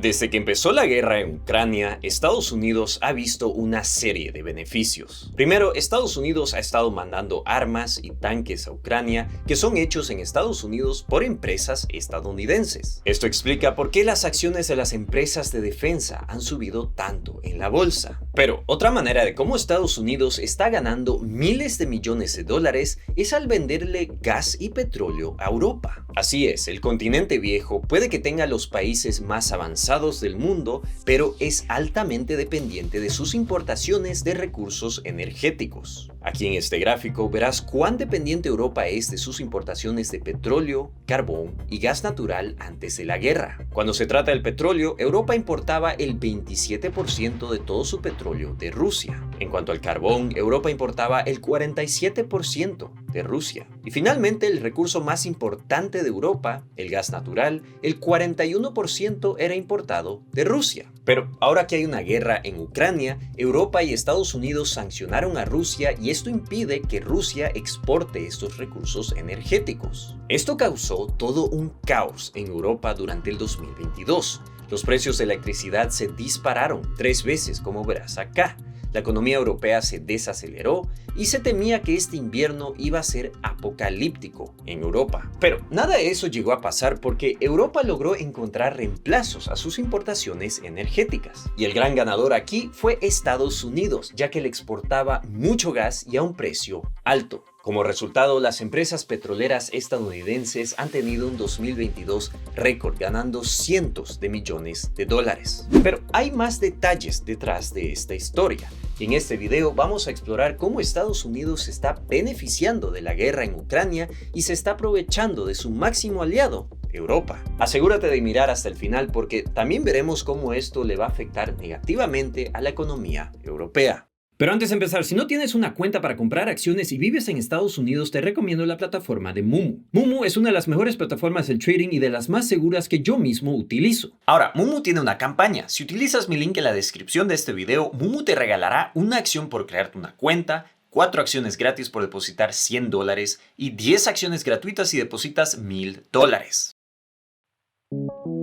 Desde que empezó la guerra en Ucrania, Estados Unidos ha visto una serie de beneficios. Primero, Estados Unidos ha estado mandando armas y tanques a Ucrania que son hechos en Estados Unidos por empresas estadounidenses. Esto explica por qué las acciones de las empresas de defensa han subido tanto en la bolsa. Pero otra manera de cómo Estados Unidos está ganando miles de millones de dólares es al venderle gas y petróleo a Europa. Así es, el continente viejo puede que tenga los países más avanzados del mundo, pero es altamente dependiente de sus importaciones de recursos energéticos. Aquí en este gráfico verás cuán dependiente Europa es de sus importaciones de petróleo, carbón y gas natural antes de la guerra. Cuando se trata del petróleo, Europa importaba el 27% de todo su petróleo de Rusia. En cuanto al carbón, Europa importaba el 47% de Rusia. Y finalmente, el recurso más importante de Europa, el gas natural, el 41% era importado de Rusia. Pero ahora que hay una guerra en Ucrania, Europa y Estados Unidos sancionaron a Rusia y esto impide que Rusia exporte estos recursos energéticos. Esto causó todo un caos en Europa durante el 2022. Los precios de electricidad se dispararon 3 veces, como verás acá. La economía europea se desaceleró y se temía que este invierno iba a ser apocalíptico en Europa. Pero nada de eso llegó a pasar porque Europa logró encontrar reemplazos a sus importaciones energéticas. Y el gran ganador aquí fue Estados Unidos, ya que le exportaba mucho gas y a un precio alto. Como resultado, las empresas petroleras estadounidenses han tenido un 2022 récord, ganando cientos de millones de dólares. Pero hay más detalles detrás de esta historia. Y en este video vamos a explorar cómo Estados Unidos se está beneficiando de la guerra en Ucrania y se está aprovechando de su máximo aliado, Europa. Asegúrate de mirar hasta el final porque también veremos cómo esto le va a afectar negativamente a la economía europea. Pero antes de empezar, si no tienes una cuenta para comprar acciones y vives en Estados Unidos, te recomiendo la plataforma de Moomoo. Moomoo es una de las mejores plataformas de trading y de las más seguras que yo mismo utilizo. Ahora, Moomoo tiene una campaña. Si utilizas mi link en la descripción de este video, Moomoo te regalará una acción por crearte una cuenta, 4 acciones gratis por depositar $100 y 10 acciones gratuitas si depositas $1000.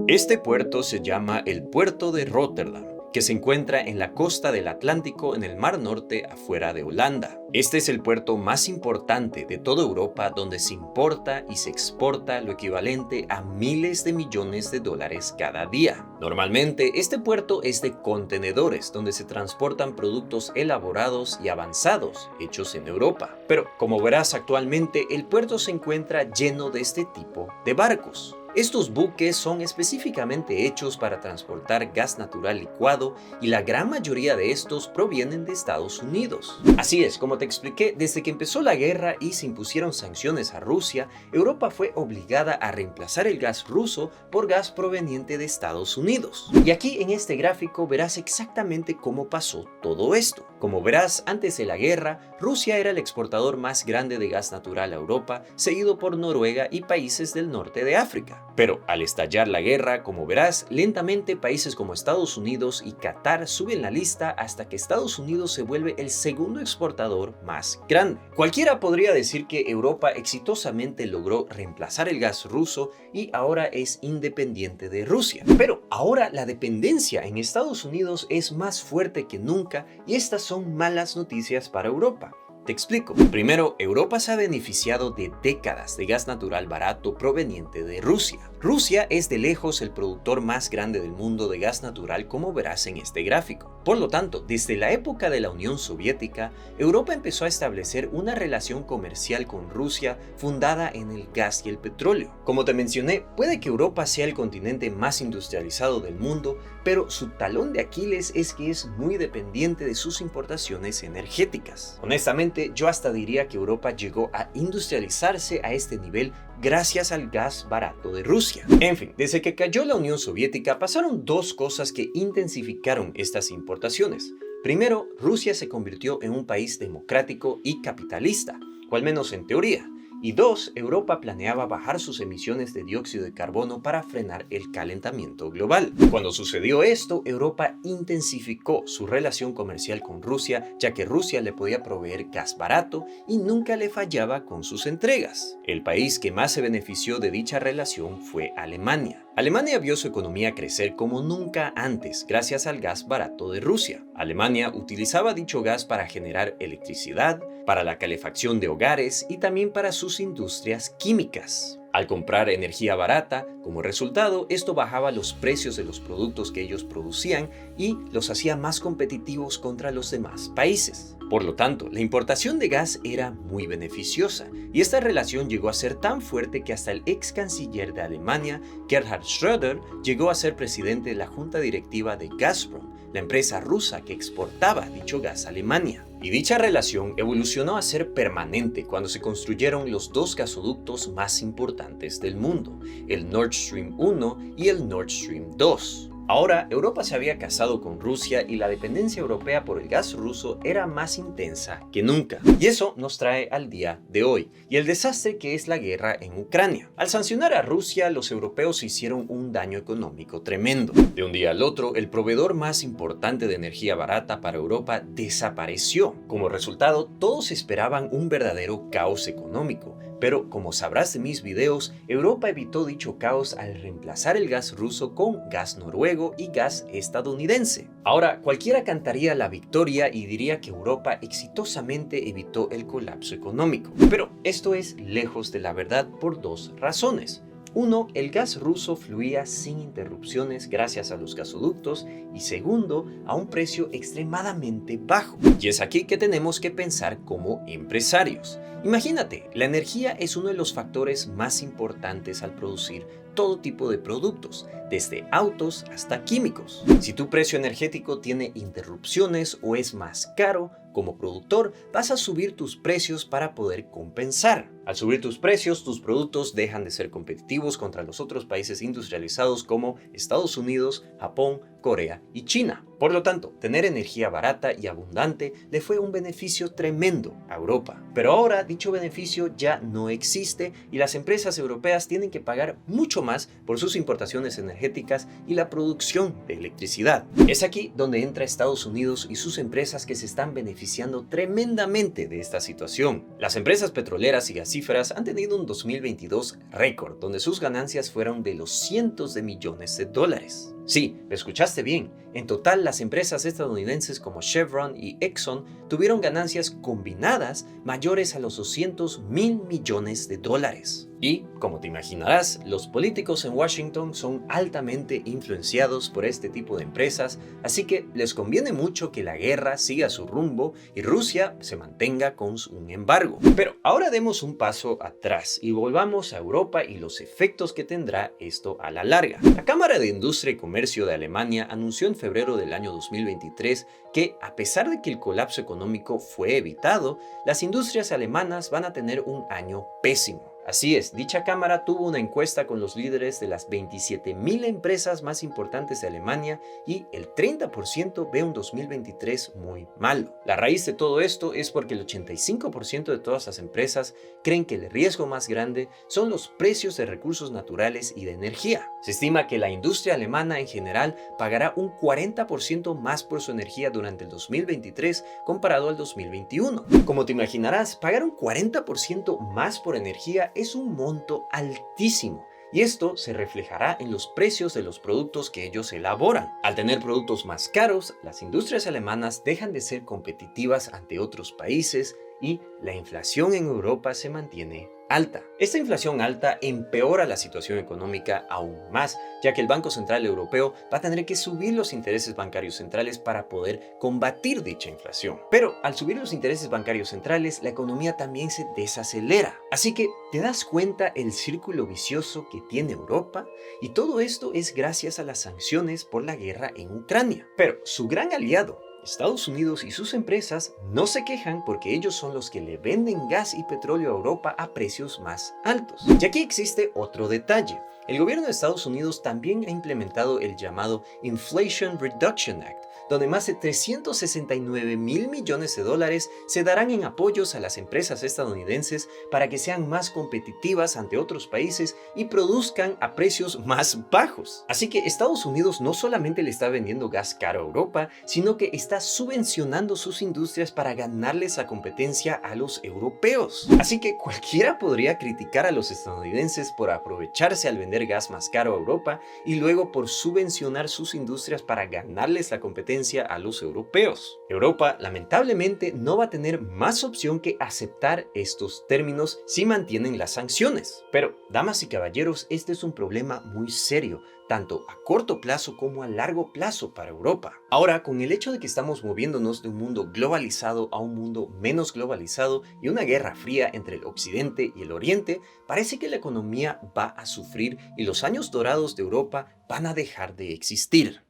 Este puerto se llama el Puerto de Rotterdam, que se encuentra en la costa del Atlántico en el Mar Norte afuera de Holanda. Este es el puerto más importante de toda Europa donde se importa y se exporta lo equivalente a miles de millones de dólares cada día. Normalmente este puerto es de contenedores donde se transportan productos elaborados y avanzados hechos en Europa. Pero como verás actualmente el puerto se encuentra lleno de este tipo de barcos. Estos buques son específicamente hechos para transportar gas natural licuado y la gran mayoría de estos provienen de Estados Unidos. Así es, como te expliqué, desde que empezó la guerra y se impusieron sanciones a Rusia, Europa fue obligada a reemplazar el gas ruso por gas proveniente de Estados Unidos. Y aquí en este gráfico verás exactamente cómo pasó todo esto. Como verás, antes de la guerra, Rusia era el exportador más grande de gas natural a Europa, seguido por Noruega y países del norte de África. Pero al estallar la guerra, como verás, lentamente países como Estados Unidos y Qatar suben la lista hasta que Estados Unidos se vuelve el segundo exportador más grande. Cualquiera podría decir que Europa exitosamente logró reemplazar el gas ruso y ahora es independiente de Rusia. Pero ahora la dependencia en Estados Unidos es más fuerte que nunca y estas son malas noticias para Europa. Te explico. Primero, Europa se ha beneficiado de décadas de gas natural barato proveniente de Rusia. Rusia es de lejos el productor más grande del mundo de gas natural, como verás en este gráfico. Por lo tanto, desde la época de la Unión Soviética, Europa empezó a establecer una relación comercial con Rusia fundada en el gas y el petróleo. Como te mencioné, puede que Europa sea el continente más industrializado del mundo, pero su talón de Aquiles es que es muy dependiente de sus importaciones energéticas. Honestamente, yo hasta diría que Europa llegó a industrializarse a este nivel gracias al gas barato de Rusia. En fin, desde que cayó la Unión Soviética pasaron 2 cosas que intensificaron estas importaciones. Primero, Rusia se convirtió en un país democrático y capitalista, o al menos en teoría. Y 2, Europa planeaba bajar sus emisiones de dióxido de carbono para frenar el calentamiento global. Cuando sucedió esto, Europa intensificó su relación comercial con Rusia, ya que Rusia le podía proveer gas barato y nunca le fallaba con sus entregas. El país que más se benefició de dicha relación fue Alemania. Alemania vio su economía crecer como nunca antes gracias al gas barato de Rusia. Alemania utilizaba dicho gas para generar electricidad, para la calefacción de hogares y también para sus industrias químicas. Al comprar energía barata, como resultado, esto bajaba los precios de los productos que ellos producían y los hacía más competitivos contra los demás países. Por lo tanto, la importación de gas era muy beneficiosa y esta relación llegó a ser tan fuerte que hasta el ex canciller de Alemania, Gerhard Schröder, llegó a ser presidente de la junta directiva de Gazprom, la empresa rusa que exportaba dicho gas a Alemania. Y dicha relación evolucionó a ser permanente cuando se construyeron los dos gasoductos más importantes del mundo, el Nord Stream 1 y el Nord Stream 2. Ahora, Europa se había casado con Rusia y la dependencia europea por el gas ruso era más intensa que nunca. Y eso nos trae al día de hoy, y el desastre que es la guerra en Ucrania. Al sancionar a Rusia, los europeos hicieron un daño económico tremendo. De un día al otro, el proveedor más importante de energía barata para Europa desapareció. Como resultado, todos esperaban un verdadero caos económico. Pero, como sabrás de mis videos, Europa evitó dicho caos al reemplazar el gas ruso con gas noruego y gas estadounidense. Ahora, cualquiera cantaría la victoria y diría que Europa exitosamente evitó el colapso económico. Pero esto es lejos de la verdad por dos razones. Uno, el gas ruso fluía sin interrupciones gracias a los gasoductos y segundo, a un precio extremadamente bajo. Y es aquí que tenemos que pensar como empresarios. Imagínate, la energía es uno de los factores más importantes al producir todo tipo de productos, desde autos hasta químicos. Si tu precio energético tiene interrupciones o es más caro, como productor vas a subir tus precios para poder compensar. Al subir tus precios, tus productos dejan de ser competitivos contra los otros países industrializados como Estados Unidos, Japón, Corea y China. Por lo tanto, tener energía barata y abundante le fue un beneficio tremendo a Europa. Pero ahora dicho beneficio ya no existe y las empresas europeas tienen que pagar mucho más por sus importaciones energéticas y la producción de electricidad. Es aquí donde entra Estados Unidos y sus empresas que se están beneficiando tremendamente de esta situación. Las empresas petroleras y gasíferas han tenido un 2022 récord, donde sus ganancias fueron de los cientos de millones de dólares. Sí, lo escuchaste bien. En total, las empresas estadounidenses como Chevron y Exxon tuvieron ganancias combinadas mayores a los 200.000 millones de dólares. Y, como te imaginarás, los políticos en Washington son altamente influenciados por este tipo de empresas, así que les conviene mucho que la guerra siga su rumbo y Rusia se mantenga con un embargo. Pero ahora demos un paso atrás y volvamos a Europa y los efectos que tendrá esto a la larga. La Cámara de Industria y Comercio de Alemania anunció en febrero del año 2023 que, a pesar de que el colapso económico fue evitado, las industrias alemanas van a tener un año pésimo. Así es, dicha cámara tuvo una encuesta con los líderes de las 27.000 empresas más importantes de Alemania y el 30% ve un 2023 muy malo. La raíz de todo esto es porque el 85% de todas las empresas creen que el riesgo más grande son los precios de recursos naturales y de energía. Se estima que la industria alemana en general pagará un 40% más por su energía durante el 2023 comparado al 2021. Como te imaginarás, pagar un 40% más por energía es un monto altísimo. Y esto se reflejará en los precios de los productos que ellos elaboran. Al tener productos más caros, las industrias alemanas dejan de ser competitivas ante otros países y la inflación en Europa se mantiene alta. Esta inflación alta empeora la situación económica aún más, ya que el Banco Central Europeo va a tener que subir los intereses bancarios centrales para poder combatir dicha inflación. Pero al subir los intereses bancarios centrales, la economía también se desacelera. Así que, ¿te das cuenta el círculo vicioso que tiene Europa? Y todo esto es gracias a las sanciones por la guerra en Ucrania. Pero su gran aliado, Estados Unidos y sus empresas no se quejan porque ellos son los que le venden gas y petróleo a Europa a precios más altos. Y aquí existe otro detalle. El gobierno de Estados Unidos también ha implementado el llamado Inflation Reduction Act, donde más de 369.000 millones de dólares se darán en apoyos a las empresas estadounidenses para que sean más competitivas ante otros países y produzcan a precios más bajos. Así que Estados Unidos no solamente le está vendiendo gas caro a Europa, sino que está subvencionando sus industrias para ganarles la competencia a los europeos. Así que cualquiera podría criticar a los estadounidenses por aprovecharse al vender vender gas más caro a Europa y luego por subvencionar sus industrias para ganarles la competencia a los europeos. Europa, lamentablemente, no va a tener más opción que aceptar estos términos si mantienen las sanciones. Pero, damas y caballeros, este es un problema muy serio, tanto a corto plazo como a largo plazo para Europa. Ahora, con el hecho de que estamos moviéndonos de un mundo globalizado a un mundo menos globalizado y una guerra fría entre el Occidente y el Oriente, parece que la economía va a sufrir y los años dorados de Europa van a dejar de existir.